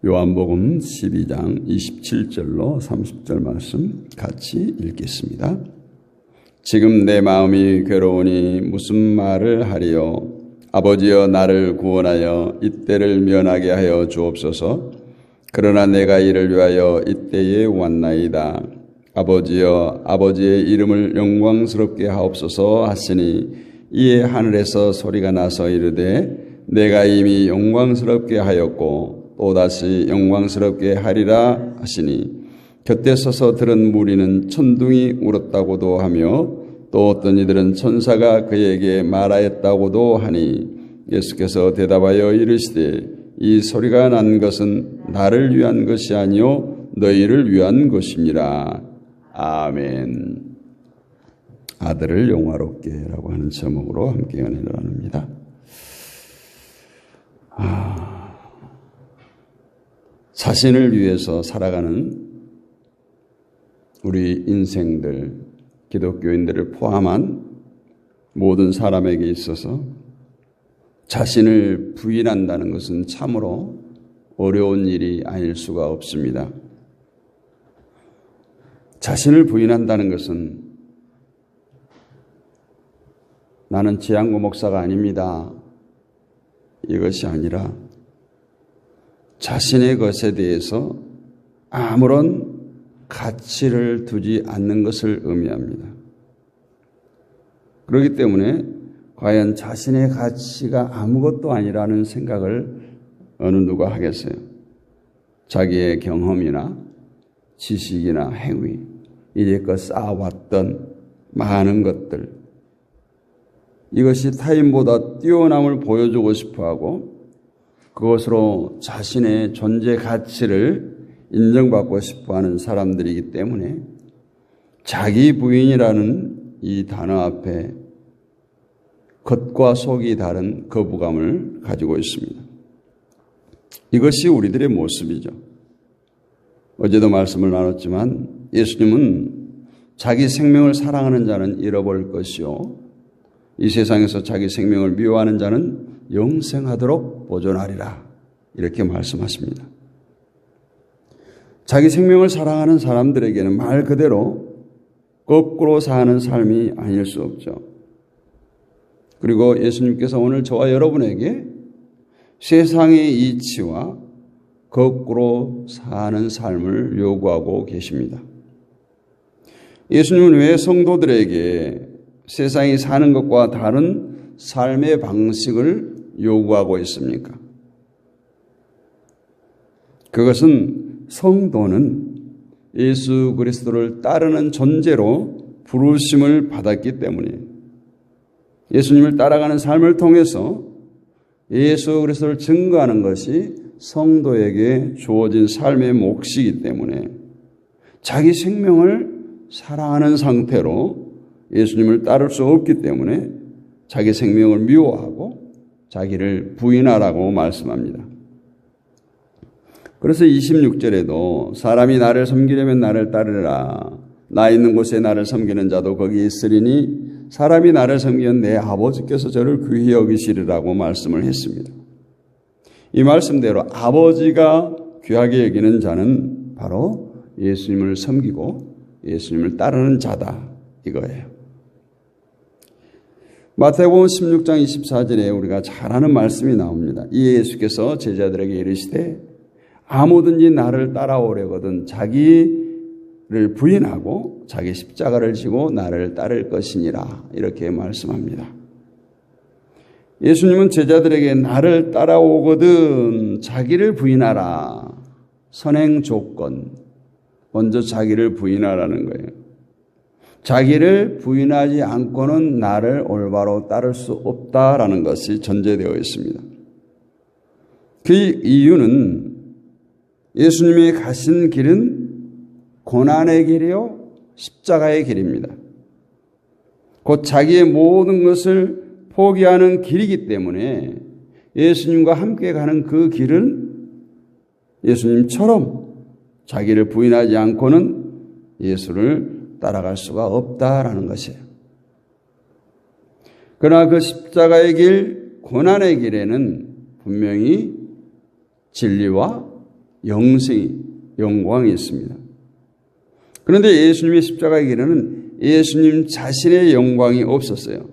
요한복음 12장 27절로 30절 말씀 같이 읽겠습니다. 지금 내 마음이 괴로우니 무슨 말을 하리요. 아버지여 나를 구원하여 이때를 면하게 하여 주옵소서. 그러나 내가 이를 위하여 이때에 왔나이다. 아버지여 아버지의 이름을 영광스럽게 하옵소서 하시니 이에 하늘에서 소리가 나서 이르되 내가 이미 영광스럽게 하였고 또다시 영광스럽게 하리라 하시니 곁에 서서 들은 무리는 천둥이 울었다고도 하며 또 어떤 이들은 천사가 그에게 말하였다고도 하니 예수께서 대답하여 이르시되 이 소리가 난 것은 나를 위한 것이 아니요 너희를 위한 것이니라. 아멘. 아들을 영화롭게라고 하는 제목으로 함께 은혜를 나눕니다. 자신을 위해서 살아가는 우리 인생들, 기독교인들을 포함한 모든 사람에게 있어서 자신을 부인한다는 것은 참으로 어려운 일이 아닐 수가 없습니다. 자신을 부인한다는 것은 나는 지향구 목사가 아닙니다. 이것이 아니라 자신의 것에 대해서 아무런 가치를 두지 않는 것을 의미합니다. 그렇기 때문에 과연 자신의 가치가 아무것도 아니라는 생각을 어느 누가 하겠어요? 자기의 경험이나 지식이나 행위, 이제껏 쌓아왔던 많은 것들, 이것이 타인보다 뛰어남을 보여주고 싶어하고 그것으로 자신의 존재 가치를 인정받고 싶어하는 사람들이기 때문에 자기 부인이라는 이 단어 앞에 겉과 속이 다른 거부감을 가지고 있습니다. 이것이 우리들의 모습이죠. 어제도 말씀을 나눴지만 예수님은 자기 생명을 사랑하는 자는 잃어버릴 것이요 이 세상에서 자기 생명을 미워하는 자는 영생하도록 보존하리라 이렇게 말씀하십니다. 자기 생명을 사랑하는 사람들에게는 말 그대로 거꾸로 사는 삶이 아닐 수 없죠. 그리고 예수님께서 오늘 저와 여러분에게 세상의 이치와 거꾸로 사는 삶을 요구하고 계십니다. 예수님은 왜 성도들에게 세상이 사는 것과 다른 삶의 방식을 요구하고 있습니까? 그것은 성도는 예수 그리스도를 따르는 존재로 부르심을 받았기 때문에 예수님을 따라가는 삶을 통해서 예수 그리스도를 증거하는 것이 성도에게 주어진 삶의 몫이기 때문에 자기 생명을 사랑하는 상태로 예수님을 따를 수 없기 때문에 자기 생명을 미워하고 자기를 부인하라고 말씀합니다. 그래서 26절에도 사람이 나를 섬기려면 나를 따르라. 나 있는 곳에 나를 섬기는 자도 거기 있으리니 사람이 나를 섬기면 내 아버지께서 저를 귀히 여기시리라고 말씀을 했습니다. 이 말씀대로 아버지가 귀하게 여기는 자는 바로 예수님을 섬기고 예수님을 따르는 자다 이거예요. 마태복음 16장 24절에 우리가 잘 아는 말씀이 나옵니다. 이에 예수께서 제자들에게 이르시되 아무든지 나를 따라오려거든 자기를 부인하고 자기 십자가를 지고 나를 따를 것이니라 이렇게 말씀합니다. 예수님은 제자들에게 나를 따라오거든 자기를 부인하라. 선행 조건. 먼저 자기를 부인하라는 거예요. 자기를 부인하지 않고는 나를 올바로 따를 수 없다라는 것이 전제되어 있습니다. 그 이유는 예수님이 가신 길은 고난의 길이요 십자가의 길입니다. 곧 자기의 모든 것을 포기하는 길이기 때문에 예수님과 함께 가는 그 길은 예수님처럼 자기를 부인하지 않고는 예수를 따라갈 수가 없다라는 것이에요. 그러나 그 십자가의 길, 고난의 길에는 분명히 진리와 영생이, 영광이 있습니다. 그런데 예수님의 십자가의 길에는 예수님 자신의 영광이 없었어요.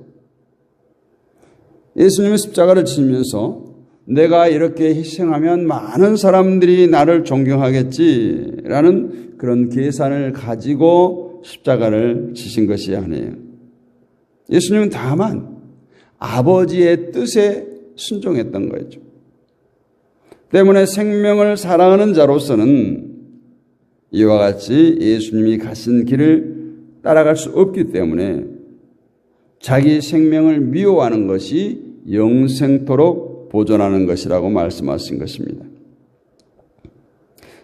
예수님은 십자가를 지면서 내가 이렇게 희생하면 많은 사람들이 나를 존경하겠지라는 그런 계산을 가지고 십자가를 지신 것이 아니에요. 예수님은 다만 아버지의 뜻에 순종했던 거죠. 때문에 생명을 사랑하는 자로서는 이와 같이 예수님이 가신 길을 따라갈 수 없기 때문에 자기 생명을 미워하는 것이 영생토록 보존하는 것이라고 말씀하신 것입니다.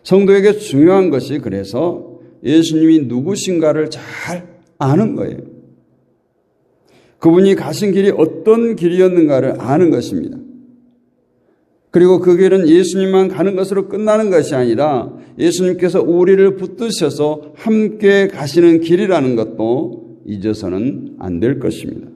성도에게 중요한 것이 그래서 예수님이 누구신가를 잘 아는 거예요. 그분이 가신 길이 어떤 길이었는가를 아는 것입니다. 그리고 그 길은 예수님만 가는 것으로 끝나는 것이 아니라 예수님께서 우리를 붙드셔서 함께 가시는 길이라는 것도 잊어서는 안 될 것입니다.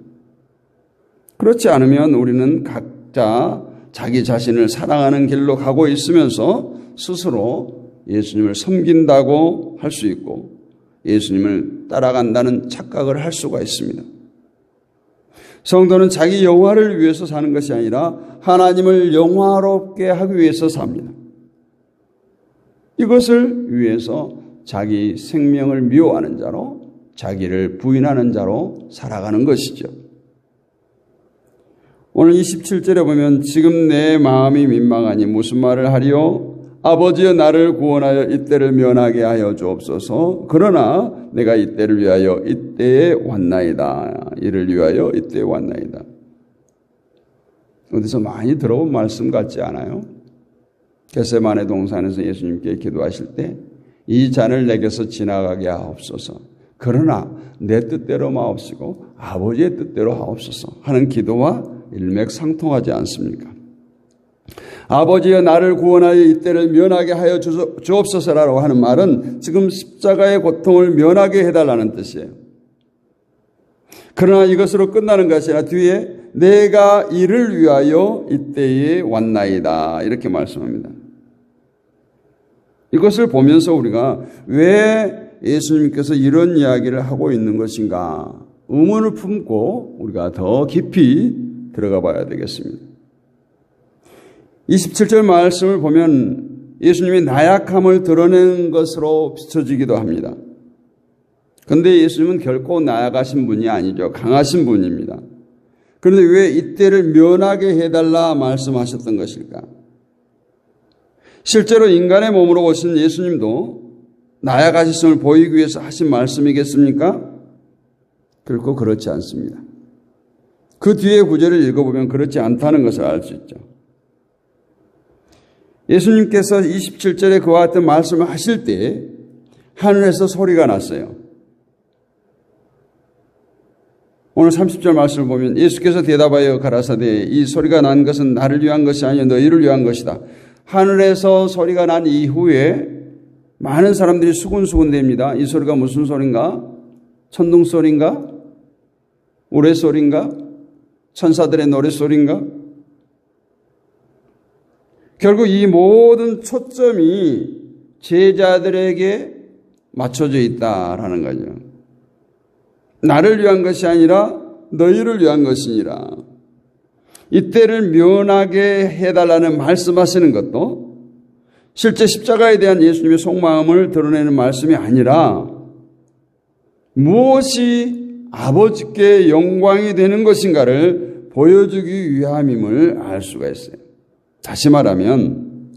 그렇지 않으면 우리는 각자 자기 자신을 사랑하는 길로 가고 있으면서 스스로 예수님을 섬긴다고 할 수 있고 예수님을 따라간다는 착각을 할 수가 있습니다. 성도는 자기 영화를 위해서 사는 것이 아니라 하나님을 영화롭게 하기 위해서 삽니다. 이것을 위해서 자기 생명을 미워하는 자로, 자기를 부인하는 자로 살아가는 것이죠. 오늘 27절에 보면 지금 내 마음이 민망하니 무슨 말을 하리요? 아버지여 나를 구원하여 이때를 면하게 하여 주옵소서. 그러나 내가 이때를 위하여 이때에 왔나이다. 이를 위하여 이때에 왔나이다. 어디서 많이 들어본 말씀 같지 않아요? 겟세마네 동산에서 예수님께 기도하실 때 이 잔을 내게서 지나가게 하옵소서. 그러나 내 뜻대로 마옵시고 아버지의 뜻대로 하옵소서 하는 기도와 일맥상통하지 않습니까? 아버지여 나를 구원하여 이때를 면하게 하여 주옵소서라고 하는 말은 지금 십자가의 고통을 면하게 해달라는 뜻이에요. 그러나 이것으로 끝나는 것이 아니라 뒤에 내가 이를 위하여 이때에 왔나이다 이렇게 말씀합니다. 이것을 보면서 우리가 왜 예수님께서 이런 이야기를 하고 있는 것인가 의문을 품고 우리가 더 깊이 들어가 봐야 되겠습니다. 27절 말씀을 보면 예수님이 나약함을 드러낸 것으로 비춰지기도 합니다. 그런데 예수님은 결코 나약하신 분이 아니죠. 강하신 분입니다. 그런데 왜 이때를 면하게 해달라 말씀하셨던 것일까? 실제로 인간의 몸으로 오신 예수님도 나약하심을 보이기 위해서 하신 말씀이겠습니까? 결코 그렇지 않습니다. 그 뒤에 구절을 읽어보면 그렇지 않다는 것을 알 수 있죠. 예수님께서 27절에 그와 같은 말씀을 하실 때 하늘에서 소리가 났어요. 오늘 30절 말씀을 보면 예수께서 대답하여 가라사대 이 소리가 난 것은 나를 위한 것이 아니요 너희를 위한 것이다. 하늘에서 소리가 난 이후에 많은 사람들이 수군수군댑니다. 이 소리가 무슨 소리인가? 천둥소리인가? 우레소리인가? 천사들의 노래소리인가? 결국 이 모든 초점이 제자들에게 맞춰져 있다라는 거죠. 나를 위한 것이 아니라 너희를 위한 것이니라. 이때를 면하게 해달라는 말씀하시는 것도 실제 십자가에 대한 예수님의 속마음을 드러내는 말씀이 아니라 무엇이 아버지께 영광이 되는 것인가를 보여주기 위함임을 알 수가 있어요. 다시 말하면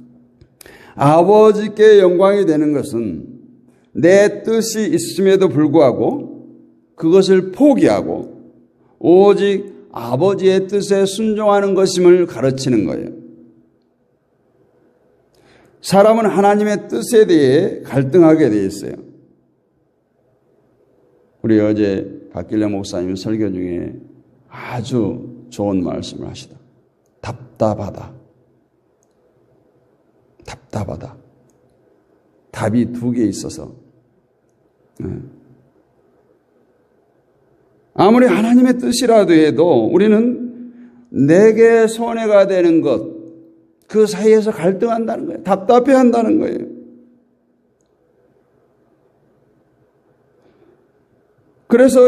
아버지께 영광이 되는 것은 내 뜻이 있음에도 불구하고 그것을 포기하고 오직 아버지의 뜻에 순종하는 것임을 가르치는 거예요. 사람은 하나님의 뜻에 대해 갈등하게 되어 있어요. 우리 어제 박길래 목사님 설교 중에 아주 좋은 말씀을 하시다. 답답하다. 답답하다. 답이 두 개 있어서. 아무리 하나님의 뜻이라도 해도 우리는 내게 손해가 되는 것, 그 사이에서 갈등한다는 거예요. 답답해한다는 거예요. 그래서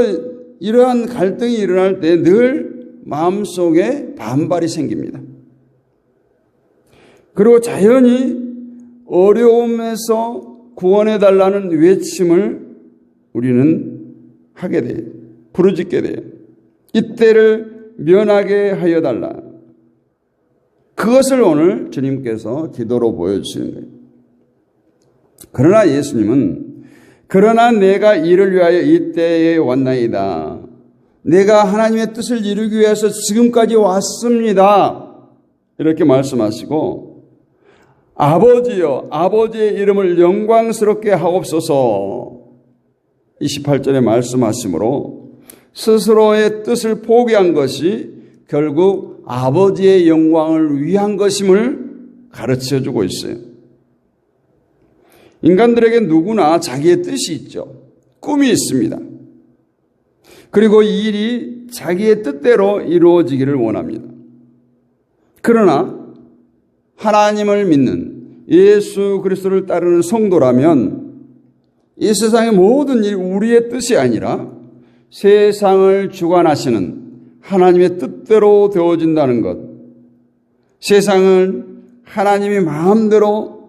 이러한 갈등이 일어날 때 늘 마음속에 반발이 생깁니다. 그리고 자연히 어려움에서 구원해달라는 외침을 우리는 하게 돼요. 부르짖게 돼요. 이때를 면하게 하여 달라. 그것을 오늘 주님께서 기도로 보여주시는 거예요. 그러나 예수님은 그러나 내가 이를 위하여 이때에 왔나이다. 내가 하나님의 뜻을 이루기 위해서 지금까지 왔습니다. 이렇게 말씀하시고 아버지여 아버지의 이름을 영광스럽게 하옵소서 28절에 말씀하시므로 스스로의 뜻을 포기한 것이 결국 아버지의 영광을 위한 것임을 가르쳐주고 있어요. 인간들에게 누구나 자기의 뜻이 있죠. 꿈이 있습니다. 그리고 이 일이 자기의 뜻대로 이루어지기를 원합니다. 그러나 하나님을 믿는 예수 그리스도를 따르는 성도라면 이 세상의 모든 일이 우리의 뜻이 아니라 세상을 주관하시는 하나님의 뜻대로 되어진다는 것, 세상을 하나님이 마음대로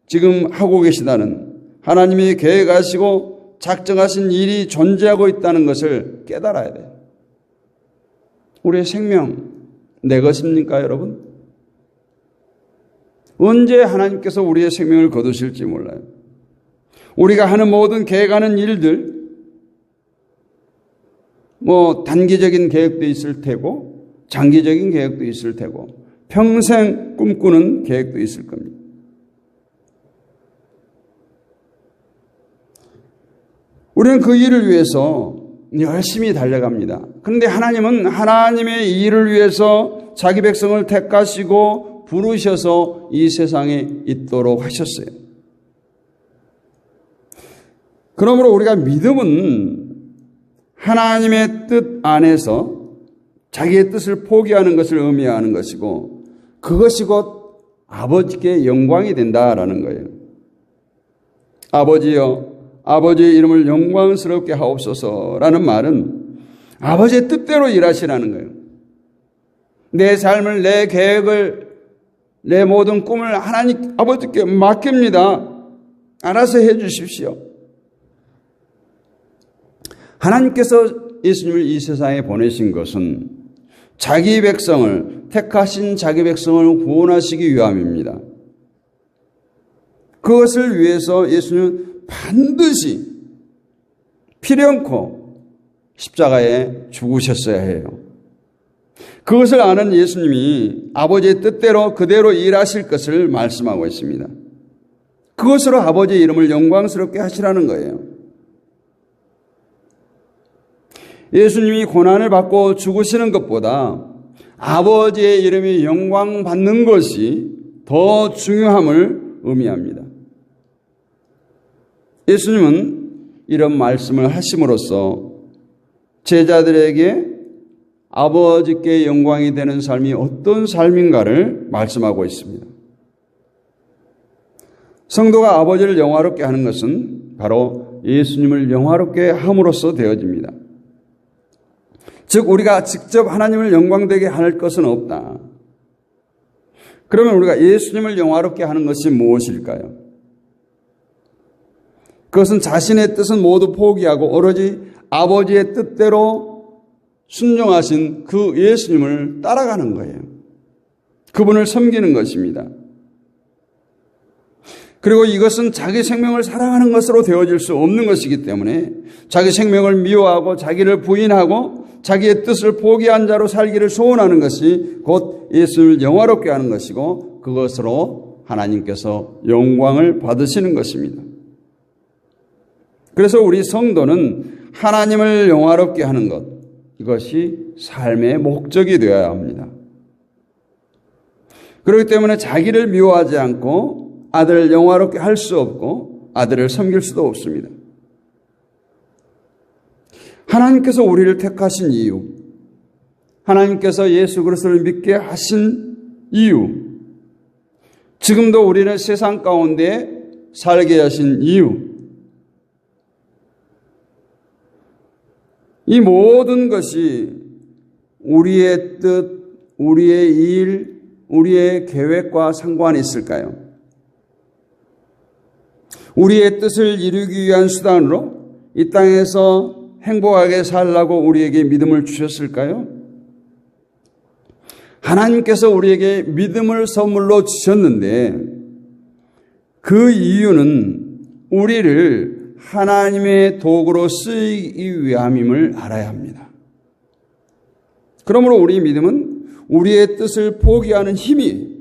지금 하고 계시다는 하나님이 계획하시고 작정하신 일이 존재하고 있다는 것을 깨달아야 돼요. 우리의 생명 내 것입니까, 여러분? 언제 하나님께서 우리의 생명을 거두실지 몰라요. 우리가 하는 모든 계획하는 일들, 단기적인 계획도 있을 테고 장기적인 계획도 있을 테고 평생 꿈꾸는 계획도 있을 겁니다. 우리는 그 일을 위해서 열심히 달려갑니다. 그런데 하나님은 하나님의 일을 위해서 자기 백성을 택하시고 부르셔서 이 세상에 있도록 하셨어요. 그러므로 우리가 믿음은 하나님의 뜻 안에서 자기의 뜻을 포기하는 것을 의미하는 것이고 그것이 곧 아버지께 영광이 된다라는 거예요. 아버지여 아버지의 이름을 영광스럽게 하옵소서라는 말은 아버지의 뜻대로 일하시라는 거예요. 내 삶을, 내 계획을, 내 모든 꿈을 하나님 아버지께 맡깁니다. 알아서 해 주십시오. 하나님께서 예수님을 이 세상에 보내신 것은 자기 백성을, 택하신 자기 백성을 구원하시기 위함입니다. 그것을 위해서 예수님은 반드시 필연코 십자가에 죽으셨어야 해요. 그것을 아는 예수님이 아버지의 뜻대로 그대로 일하실 것을 말씀하고 있습니다. 그것으로 아버지의 이름을 영광스럽게 하시라는 거예요. 예수님이 고난을 받고 죽으시는 것보다 아버지의 이름이 영광받는 것이 더 중요함을 의미합니다. 예수님은 이런 말씀을 하심으로써 제자들에게 아버지께 영광이 되는 삶이 어떤 삶인가를 말씀하고 있습니다. 성도가 아버지를 영화롭게 하는 것은 바로 예수님을 영화롭게 함으로써 되어집니다. 즉 우리가 직접 하나님을 영광되게 할 것은 없다. 그러면 우리가 예수님을 영화롭게 하는 것이 무엇일까요? 그것은 자신의 뜻은 모두 포기하고 오로지 아버지의 뜻대로 순종하신 그 예수님을 따라가는 거예요. 그분을 섬기는 것입니다. 그리고 이것은 자기 생명을 사랑하는 것으로 되어질 수 없는 것이기 때문에 자기 생명을 미워하고 자기를 부인하고 자기의 뜻을 포기한 자로 살기를 소원하는 것이 곧 예수를 영화롭게 하는 것이고 그것으로 하나님께서 영광을 받으시는 것입니다. 그래서 우리 성도는 하나님을 영화롭게 하는 것, 이것이 삶의 목적이 되어야 합니다. 그렇기 때문에 자기를 미워하지 않고 아들을 영화롭게 할 수 없고 아들을 섬길 수도 없습니다. 하나님께서 우리를 택하신 이유, 하나님께서 예수 그리스도를 믿게 하신 이유, 지금도 우리는 세상 가운데 살게 하신 이유, 이 모든 것이 우리의 뜻, 우리의 일, 우리의 계획과 상관이 있을까요? 우리의 뜻을 이루기 위한 수단으로 이 땅에서 행복하게 살라고 우리에게 믿음을 주셨을까요? 하나님께서 우리에게 믿음을 선물로 주셨는데 그 이유는 우리를 하나님의 도구로 쓰이기 위함임을 알아야 합니다. 그러므로 우리 믿음은 우리의 뜻을 포기하는 힘이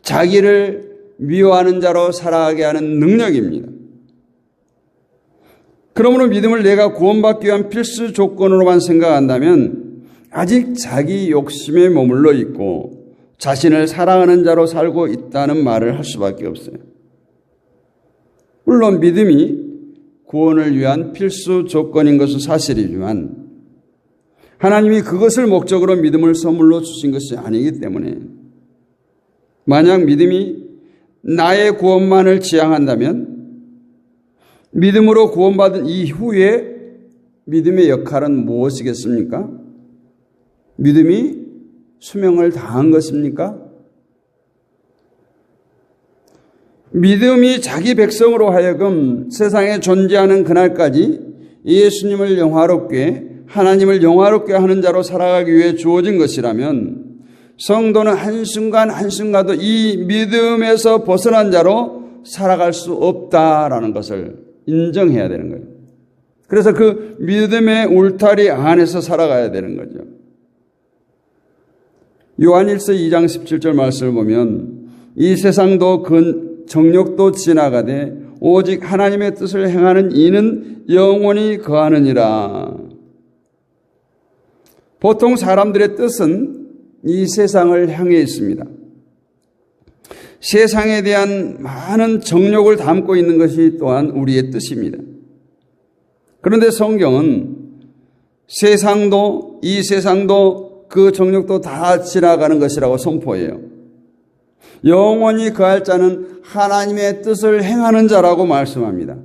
자기를 미워하는 자로 살아가게 하는 능력입니다. 그러므로 믿음을 내가 구원받기 위한 필수 조건으로만 생각한다면 아직 자기 욕심에 머물러 있고 자신을 사랑하는 자로 살고 있다는 말을 할 수밖에 없어요. 물론 믿음이 구원을 위한 필수 조건인 것은 사실이지만 하나님이 그것을 목적으로 믿음을 선물로 주신 것이 아니기 때문에 만약 믿음이 나의 구원만을 지향한다면 믿음으로 구원받은 이후에 믿음의 역할은 무엇이겠습니까? 믿음이 수명을 다한 것입니까? 믿음이 자기 백성으로 하여금 세상에 존재하는 그날까지 예수님을 영화롭게 하나님을 영화롭게 하는 자로 살아가기 위해 주어진 것이라면 성도는 한순간 한순간도 이 믿음에서 벗어난 자로 살아갈 수 없다라는 것을 인정해야 되는 거예요. 그래서 그 믿음의 울타리 안에서 살아가야 되는 거죠. 요한일서 2장 17절 말씀을 보면 이 세상도 그 정욕도 지나가되 오직 하나님의 뜻을 행하는 이는 영원히 거하느니라. 보통 사람들의 뜻은 이 세상을 향해 있습니다. 세상에 대한 많은 정욕을 담고 있는 것이 또한 우리의 뜻입니다. 그런데 성경은 세상도 이 세상도 그 정욕도 다 지나가는 것이라고 선포해요. 영원히 거할 자는 하나님의 뜻을 행하는 자라고 말씀합니다.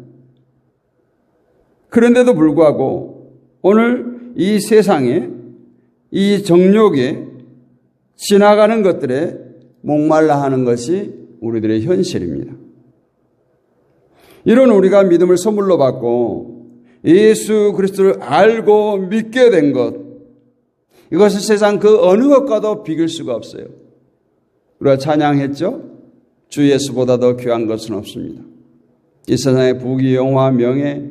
그런데도 불구하고 오늘 이 세상에 이 정욕에 지나가는 것들에 목말라 하는 것이 우리들의 현실입니다. 이런 우리가 믿음을 선물로 받고 예수 그리스도를 알고 믿게 된 것, 이것은 세상 그 어느 것과도 비길 수가 없어요. 우리가 찬양했죠? 주 예수보다 더 귀한 것은 없습니다. 이 세상의 부귀, 영화, 명예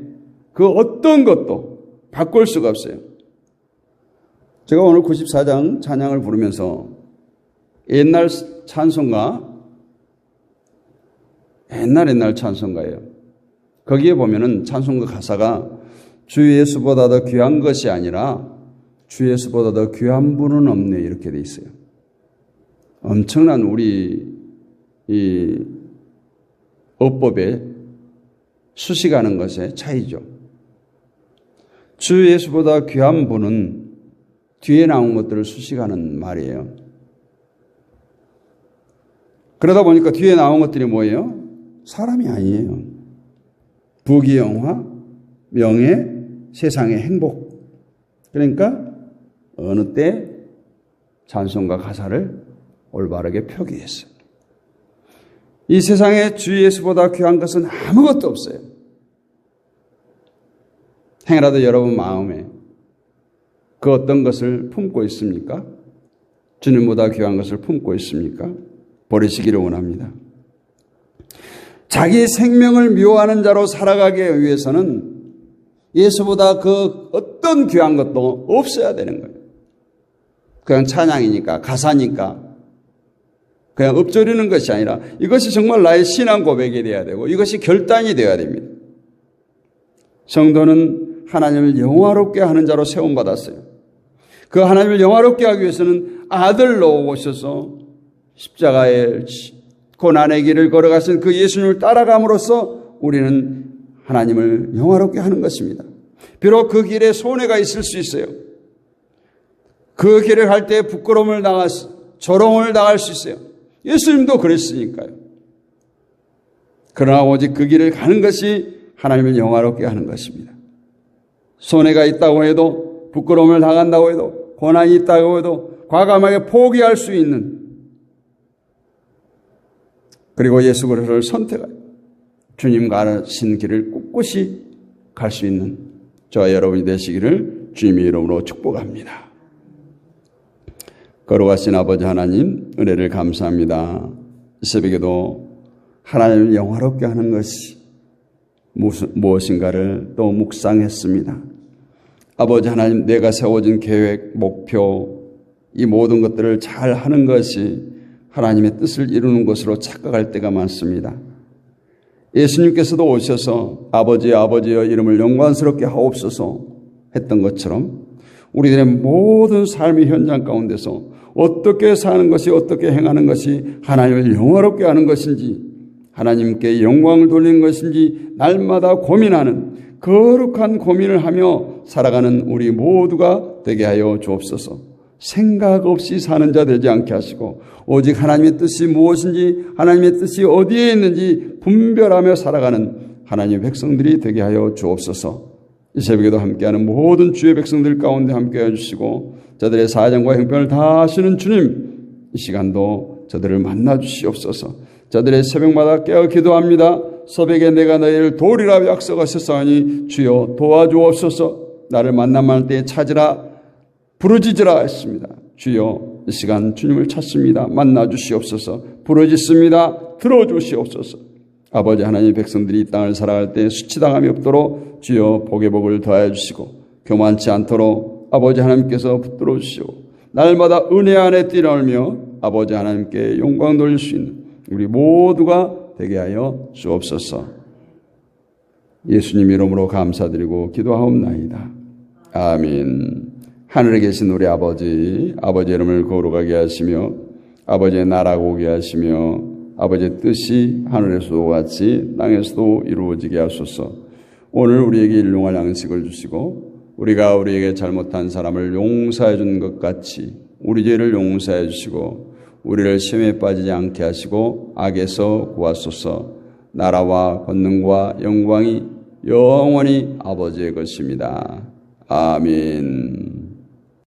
그 어떤 것도 바꿀 수가 없어요. 제가 오늘 94장 찬양을 부르면서 옛날 찬송가, 옛날 찬송가예요. 거기에 보면은 찬송가 가사가 주 예수보다 더 귀한 것이 아니라 주 예수보다 더 귀한 분은 없네 이렇게 돼 있어요. 엄청난 우리 이 어법에 수식하는 것의 차이죠. 주 예수보다 귀한 분은 뒤에 나온 것들을 수식하는 말이에요. 그러다 보니까 뒤에 나온 것들이 뭐예요? 사람이 아니에요. 부귀, 영화, 명예, 세상의 행복. 그러니까 어느 때 찬송가 가사를 올바르게 표기했어요. 이 세상에 주 예수보다 귀한 것은 아무것도 없어요. 행여라도 여러분 마음에 그 어떤 것을 품고 있습니까? 주님보다 귀한 것을 품고 있습니까? 버리시기를 원합니다. 자기 생명을 미워하는 자로 살아가기 위해서는 예수보다 그 어떤 귀한 것도 없어야 되는 거예요. 그냥 찬양이니까, 가사니까, 그냥 읊조리는 것이 아니라 이것이 정말 나의 신앙 고백이 되어야 되고 이것이 결단이 되어야 됩니다. 성도는 하나님을 영화롭게 하는 자로 세움받았어요. 그 하나님을 영화롭게 하기 위해서는 아들로 오셔서 십자가의 고난의 길을 걸어가신 그 예수님을 따라감으로써 우리는 하나님을 영화롭게 하는 것입니다. 비록 그 길에 손해가 있을 수 있어요. 그 길을 갈 때 부끄러움을 당할, 조롱을 당할 수 있어요. 예수님도 그랬으니까요. 그러나 오직 그 길을 가는 것이 하나님을 영화롭게 하는 것입니다. 손해가 있다고 해도, 부끄러움을 당한다고 해도, 고난이 있다고 해도 과감하게 포기할 수 있는, 그리고 예수 그리스도를 선택하여 주님 가신 길을 꿋꿋이 갈 수 있는 저와 여러분이 되시기를 주님의 이름으로 축복합니다. 걸어가신 아버지 하나님, 은혜를 감사합니다. 이 새벽에도 하나님을 영화롭게 하는 것이 무엇인가를 또 묵상했습니다. 아버지 하나님, 내가 세워진 계획, 목표, 이 모든 것들을 잘 하는 것이 하나님의 뜻을 이루는 것으로 착각할 때가 많습니다. 예수님께서도 오셔서 아버지여 이름을 영광스럽게 하옵소서 했던 것처럼 우리들의 모든 삶의 현장 가운데서 어떻게 사는 것이, 어떻게 행하는 것이 하나님을 영화롭게 하는 것인지, 하나님께 영광을 돌리는 것인지 날마다 고민하는, 거룩한 고민을 하며 살아가는 우리 모두가 되게 하여 주옵소서. 생각 없이 사는 자 되지 않게 하시고 오직 하나님의 뜻이 무엇인지, 하나님의 뜻이 어디에 있는지 분별하며 살아가는 하나님의 백성들이 되게 하여 주옵소서. 이 새벽에도 함께하는 모든 주의 백성들 가운데 함께해 주시고 저들의 사정과 형편을 다 아시는 주님, 이 시간도 저들을 만나 주시옵소서. 저들의 새벽마다 깨어 기도합니다. 새벽에 내가 너희를 도우리라 약속하셨사오니 주여 도와주옵소서. 나를 만남할 때 찾으라, 부르짖으라 했습니다. 주여, 이 시간 주님을 찾습니다. 만나 주시옵소서. 부르짖습니다. 들어주시옵소서. 아버지 하나님의 백성들이 이 땅을 살아갈 때 수치당함이 없도록 주여 복의 복을 더하여 주시고 교만치 않도록 아버지 하나님께서 붙들어 주시고 날마다 은혜 안에 뛰어놀며 아버지 하나님께 영광 돌릴 수 있는 우리 모두가 되게 하여 주옵소서. 예수님 이름으로 감사드리고 기도하옵나이다. 아멘. 하늘에 계신 우리 아버지 이름을 거룩하게 하시며 아버지의 나라가 오게 하시며 아버지의 뜻이 하늘에서도 같이 땅에서도 이루어지게 하소서. 오늘 우리에게 일용할 양식을 주시고 우리가 우리에게 잘못한 사람을 용서해 준 것 같이 우리 죄를 용서해 주시고 우리를 시험에 빠지지 않게 하시고 악에서 구하소서. 나라와 권능과 영광이 영원히 아버지의 것입니다. 아멘.